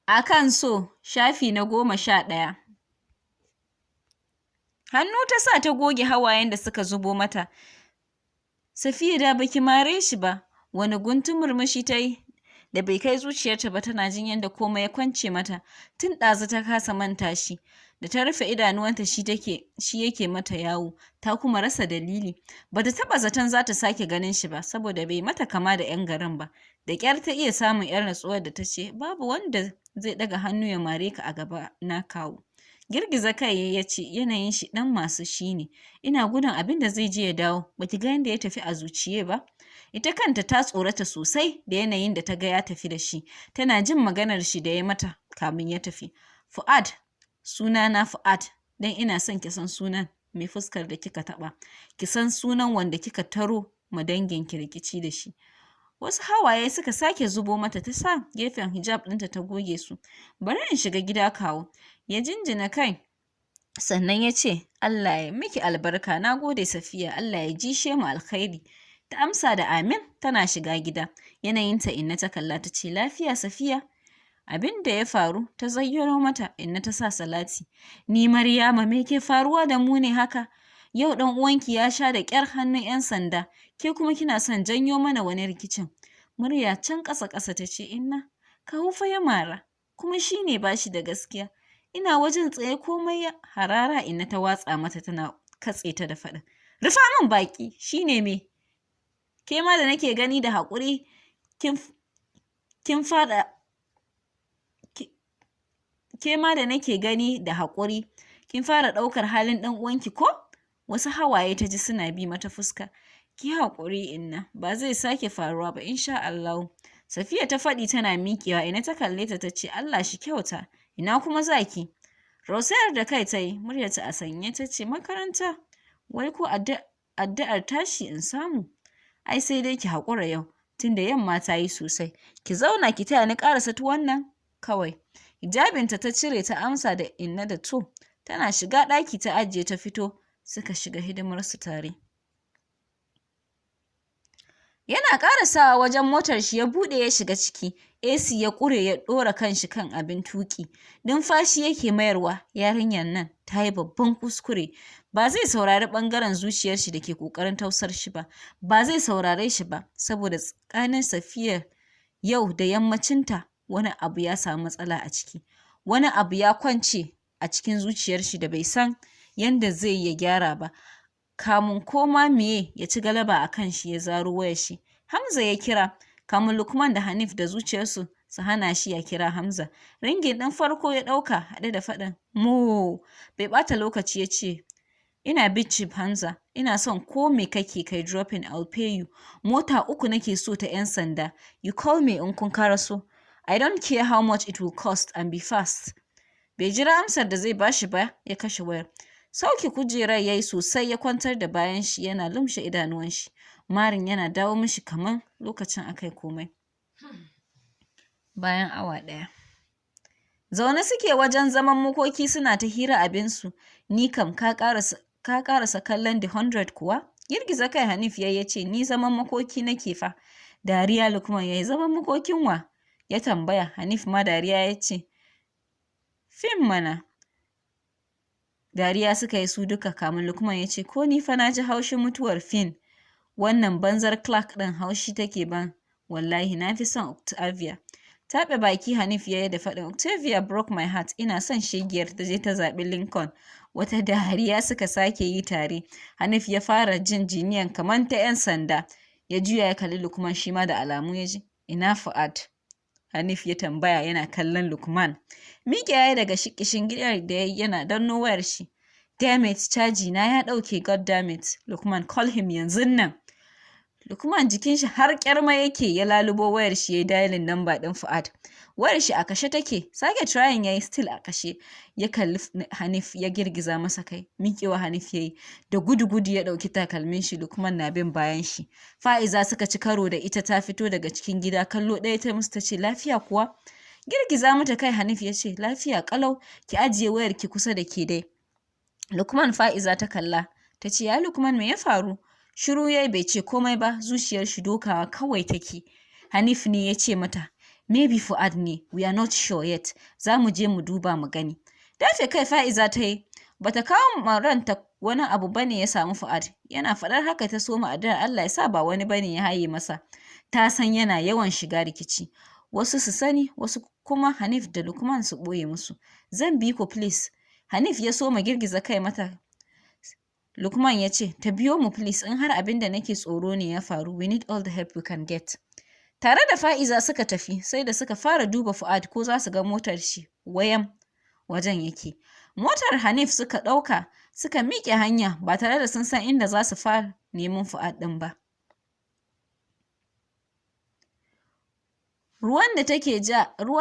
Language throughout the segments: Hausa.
Akan So, shafi na 11. Hannu ta sa ta goge hawayen da suka zubo mata. Safiya da baki mare shi ba, wani guntun murmushi ta yi da bai kai zuciyarta ba, tana jin yadda komai ya kwance mata. Tun ɗazu ta kasa manta shi, da ta rufe idanuwanta shi yake mata yawo, ta kuma rasa dalili. Bata taɓa zaton za ta sake ganin shi ba, saboda bai mata kama da 'yan garin ba. Da ƙyar ta iya samun 'yar natsuwar da ta ce, babu wanda zai ɗaga hannu ya mare ka a gaba na kawo. Girgiza kai ya ce, yanayin shi ɗan masu shi ne, ina gudun abin da zai je ya dawo, baki ga yadda ya tafi a zuciye ba? Ita kanta ta tsorata sosai da yanayin da ta ga ya tafi da shi, tana jin maganar shi da ya mata kamin ya tafi. Fu'ad, sunana Fu'ad, dan ina son ki san sunan mai fuskar da kika taɓa, ki san sunan wanda kika taro ma dangin ki rikici da shi. Wasu hawaye suka sake zubo mata, ta sa gefen hijab ɗinta ta goge su. Bari in shiga gida kawo. Ya jinjina kai, sannan ya ce, Allah ya miki albarka, na gode Safiya, Allah ya jishe mu alkhairi. Ta amsa da amin, tana shiga gida. Yanayinta Inna ta kalla ta ce, lafiya Safiya? Abin da ya faru ta zayyano mata. Inna ta sa salati. Ni Maryama, me ke faruwa da mu ne haka? Yau ɗan uwanki ya sha da ƙyar hannun 'yan sanda, ke kuma kina son janyo mana wani rikicin. Murya can ƙasa-ƙasa ta ce, Inna, kawu fa ya mara, kuma shi ne ba shi da gaskiya. Ina wajen tsaye komai ya harara. Inna ta watsa mata, tana katse ta da faɗin, rufa min baki, shi ne me? Ke ma da nake gani da haƙuri kin fada ke ma da nake gani da haƙuri kin fara ɗaukar halin ɗan uwanki ko? Wasu hawaye ta ji suna bi mata fuska. Ki haƙuri Inna, ba zai sake faruwa ba insha Allah. Safiya ta faɗi tana miƙewa. Inna ta kalle ta ce, Allah shi kyauta, ina kuma zaki? Rausayar da kai ta yi, muryarta a sanye ta ce, makaranta, wai ko addu'ar tashi in samu? Ai sai dai ki haƙura yau, tunda yamma ta yi sosai. Ki zauna ki taya ni ƙarasa tuwon nan kawai. Hijabinta ta cire ta amsa da Inna da to. Tana shiga ɗaki ta ajiye ta fito, suka shiga hidimarsu tare. Yana ƙarasawa wajen motar shi ya buɗe ya shiga ciki. AC ya ƙure ya ɗora kanshi kan abin tuƙi. Numfashi yake mayarwa. Yarinyar nan ta yi babban kuskure. Ba zai saurari ɓangaren zuciyar shi da ke ƙoƙarin tausar shi ba. Ba zai saurare shi ba, saboda tsakanin Safiya yau da yammacinta wani abu ya samu matsala a ciki. Wani abu ya kwance a cikin zuciyar shi da bai san yanda zai ya gyara ba. Kamun koma miye ya ci galaba a kan shi, ya zaro wayar shi. Hamza ya kira. Kamun Lukman da Hanif da zuciyarsu su hana shi ya kira Hamza. Ringin ɗin farko ya ɗauka haɗe da faɗin mo. Bai ɓata lokaci ya ce, ina bitchip Hamza, ina son ko me kake kai dropping, I'll pay you. Mota 3 nake so ta 'yan sanda. You call me in kun karaso. I don't care how much it will cost, and be fast. Bai jira amsar da zai bashi ba, ya kashe wayar. Sauke kujerar ya yi sosai, ya kwantar da bayan shi, yana lumshe idanuwan shi. Marin yana dawo mishi kaman lokacin akai komai. Bayan awa ɗaya. Zaune suke wajen zaman makoki suna ta hira abinsu. Ni kam ka ƙarasa kallon The 100 kuwa? Girgiza kai Hanif ya ce, ni zaman makoki nake fa. Dariya Lukman ya yi. Zaman makokin wa? Ya tambaya. Hanif ma dariya ya ce, fim mana. Dariya suka yi su duka, kamun Lukman ya ce, ko ni fa na ji haushin mutuwar Fin. Wannan banzar Clark ɗin haushi take ban. Wallahi na fi son Octavia. Taɓe baki Hanif ya yi da faɗin, Octavia broke my heart. Ina son shegiyar ta je ta zaɓi Lincoln. Wata dariya suka sake yi tare. Hanif ya fara jin jiniyan kamar ta 'yan sanda. Ya juya ya kalli Lukman, shi ma da alamu ya ji. Ina Fu'ad? Hanif ya tambaya yana kallon Lukman. Miƙe ya yi daga shingidar da yana danno wayar shi. Damn it, caji na ya ɗauke, god damn it. Lukman, call him yanzun nan. Lukman jikin shi har ƙyarma yake, ya lalubo wayar shi ya yi dialing number ɗin Fu'ad. Wayar shi a kashe take, sake trying ya yi, still a kashe. Ya kalli Hanif ya girgiza masa kai. Miƙewa Hanif ya yi, da gudu-gudu ya ɗauki takalmin shi. Lukman na bin bayan shi. Fa'iza suka ci karo da ita, ta fito daga cikin gida, kallo ɗaya ta musu ta ce, lafiya kuwa? Girgiza mata kai Hanif ya ce, lafiya ƙalau, ki ajiye wayar ki kusa da ke dai. Lukman Fa'iza ta kalla, ta ce, ya Lukman me ya faru? Shiru yayi bai ce komai ba, zuciyar shi dokawa kawai take. Hanif ne ya ce mata, Maybe Fuad ne, we are not sure yet. Za mu je mu duba mu gani. Dafe kai Fa'iza ta yi, bata kawo ma ranta wani abu bane ya samu Fuad. Yana faɗar haka ta soma addu'ar Allah ya sa ba wani bane ya haye masa. Ta san yana yawan shiga rikici. Wasu su sani, wasu kuma Hanif da Lukman su ɓoye musu. Zan bi ku please. Hanif ya soma girgiza kai mata. Lukman ya ce, ta biyo mu please, in har abin da nake tsoro ne ya faru, we need all the help we can get. Tare da Fa'iza suka tafi, sai da suka fara duba Fuad ko za su ga motar shi wayan wajen yake. Motar Hanif suka ɗauka, suka miƙe hanya ba tare da sun san inda za su fara neman Fuad ɗin ba. Ruwa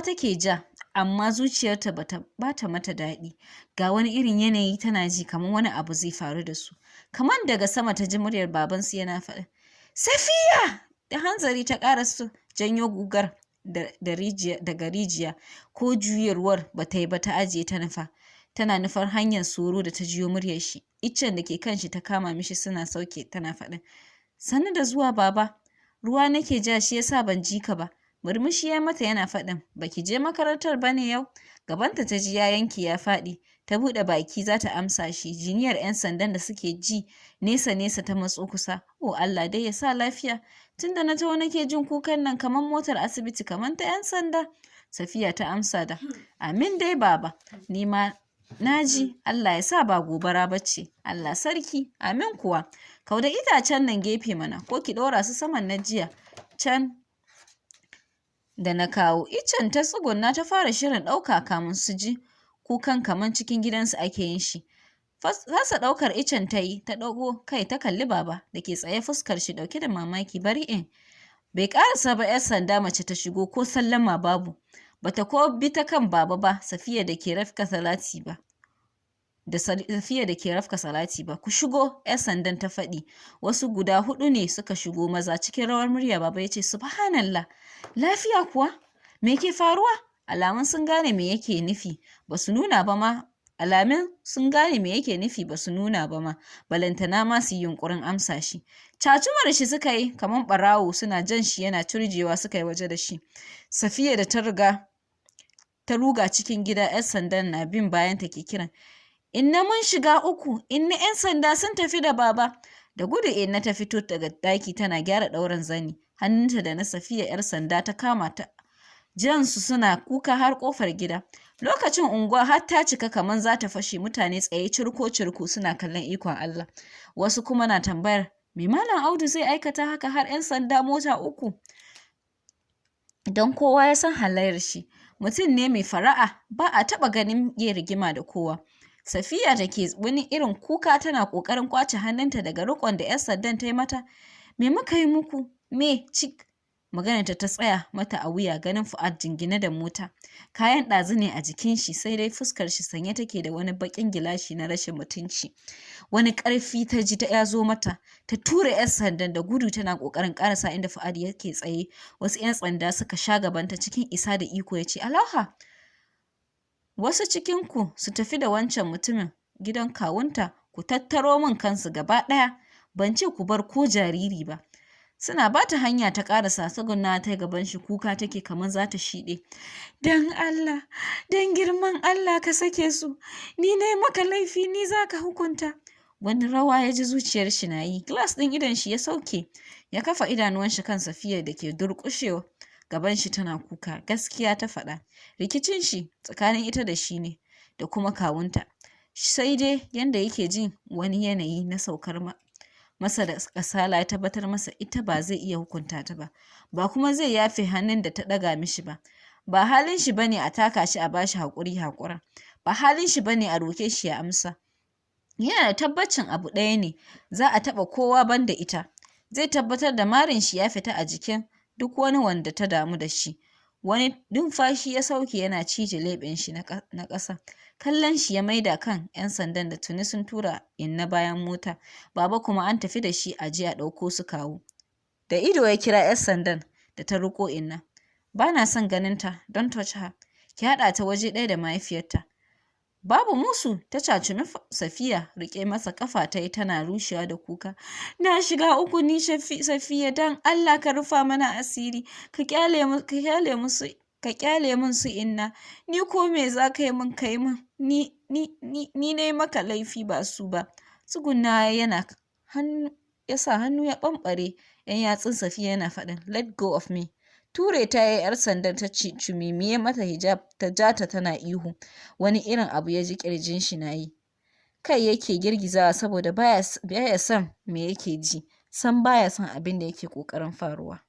take ja, amma zuciyarta bata mata daɗi. Ga wani irin yanayi tana ji kamar wani abu zai faru da su. Kamar daga sama ta ji muryar babansu yana faɗa, Safiya! Da hanzari ta ƙara su janyo gugar daga rijiya, ko juyarwar ba ta yi ba ta ajiye ta nufa. Tana nufar hanyar soro da ta jiyo muryar shi. Iccen da ke kan shi ta kama mishi suna sauke tana faɗin, sannu da zuwa baba, ruwa nake ja shi yasa ban ji ka ba. Murmushi ya mata yana faɗin, baki je makarantar bane yau? Gabanta ta ji ya yanki ya faɗi. Ta buɗe baki za ta amsa shi, jiniyar 'yan sandan da suke ji nesa ta matso kusa. Oh Allah dai ya sa lafiya. Tunda na taho nake jin kukan nan kamar motar asibiti kamar ta 'yan sanda. Safiya ta amsa da, amin dai baba, ni ma na ji, Allah ya sa ba gobara bace. Allah sarki, amin kuwa. Kauda itacen nan gefe mana, ko ki ɗora su saman na jiya can da na kawo. Icen ta tsugunna ta fara shirin ɗauka kamun su ji kukan kaman cikin gidansu ake yin shi. Fasa ɗaukar icen ta yi, ta ɗago kai ta kalli baba da ke tsaye fuskar shi ɗauke da mamaki. Bari in. Bai ƙarasa ba 'yar sanda mace ta shigo ko sallama babu. Bata ko bi ta kan baba ba, Safiya da ke rafka salati ba. Ku shigo, 'yar sandan ta faɗi. Wasu guda 4 ne suka shigo maza. Cikin rawar murya baba ya ce, subhanallah, lafiya kuwa? Me ke faruwa? Alamun sun gane me yake nufi ba su nuna ba ma. Balantana ma su yi yunƙurin amsa shi. Cacumar shi suka yi kamar ɓarawo, suna jan shi yana turjewa suka yi waje da shi. Safiya da ta ruga cikin gida, 'yan sandan na bin bayan ta ke kiran, inna mun shiga uku, inna 'yan sanda sun tafi da baba. Da gudu inna ta fito daga daki tana gyara ɗaurin zani. Hannunta da na Safiya 'yar sanda ta kama ta. Jansu suna kuka har ƙofar gida. Lokacin unguwa har ta cika kamar za ta fashe, mutane tsaye cirko-cirko suna kallon ikon Allah. Wasu kuma na tambayar, me Malam Audu zai aikata haka har 'yan sanda mota 3? Don kowa ya san halayyar shi. Mutum ne mai fara'a, ba a taɓa ganin ya rigima da kowa. Safiya da ke wani irin kuka tana ƙoƙarin ƙwace hannunta daga riƙon da 'yan sandan ta yi mata. Me muka yi muku? Me cik? Maganarta ta tsaya mata a wuya, ganin Fuad jingine da mota. Kayan ɗazu ne a jikin shi, sai dai fuskar shi sanye take da wani baƙin gilashi na rashin mutunci. Wani ƙarfi ta ji ya zo mata. Ta tura 'yan sandan da gudu tana ƙoƙarin ƙarasa inda Fuad yake tsaye. Wasu 'yan sanda suka sha gabanta cikin isa da iko ya ce, Alauha, wasu cikinku su tafi da wancan mutumin gidan kawunta, ku tattaro min kansu gaba ɗaya. Ban ce ku bar ko jariri ba. Suna ba ta hanya ta ƙarasa, tsugunna ta gaban shi, kuka take kamar za ta shiɗe. Dan Allah, dan girman Allah ka sake su, ni ne maka laifi, ni za ka hukunta. Wani rawa ya ji zuciyar shi na yi. Glass ɗin idon shi ya sauke, ya kafa idanuwan shi kan Safiya da ke durƙushewa gaban shi tana kuka. Gaskiya ta faɗa, rikicin shi tsakanin ita da shi ne da kuma kawunta. Sai dai yanda yake jin wani yanayi na saukar masa da kasala ya tabbatar masa ita ba zai iya hukunta ta ba kuma zai yafe hannun da ta ɗaga mishi ba. Ba halin shi bane a taka shi a bashi haƙura. Ba halin shi bane a roke shi ya amsa. Yana da tabbacin abu ɗaya ne, za a taɓa kowa banda ita. Zai tabbatar da marin shi ya fita a jikin duk wani wanda ta damu da shi. Wani numfashi ya sauke yana cije leɓen shi na ƙasa. Kallon shi ya maida kan 'yan sandan da tuni sun tura inna bayan mota. Baba kuma an tafi da shi a je a ɗauko su kawo. Da ido ya kira 'yan sandan da ta riƙo inna. Ba na son ganin ta, don touch her. Ki haɗa ta waje ɗaya da mahaifiyarta. Babu musu, ta cacuni Safiya, riƙe masa ƙafa ta yi tana rushewa da kuka. Na shiga uku ni Safiya, don Allah ka rufa mana asiri, ka kyale min su inna, ni ko me za ka yi min kai min, ni na yi maka laifi ba su ba. Tsugunna yana ya sa hannu ya ɓamɓare 'yan yatsun Safiya yana faɗin let go of me. Ture ta yi 'yar sandan ta cimimiye mata hijab ta jata tana ihu. Wani irin abu ya ji ƙirjin shi na yi. Kai yake girgizawa saboda baya son me yake ji, san baya son abin da yake ƙoƙarin faruwa.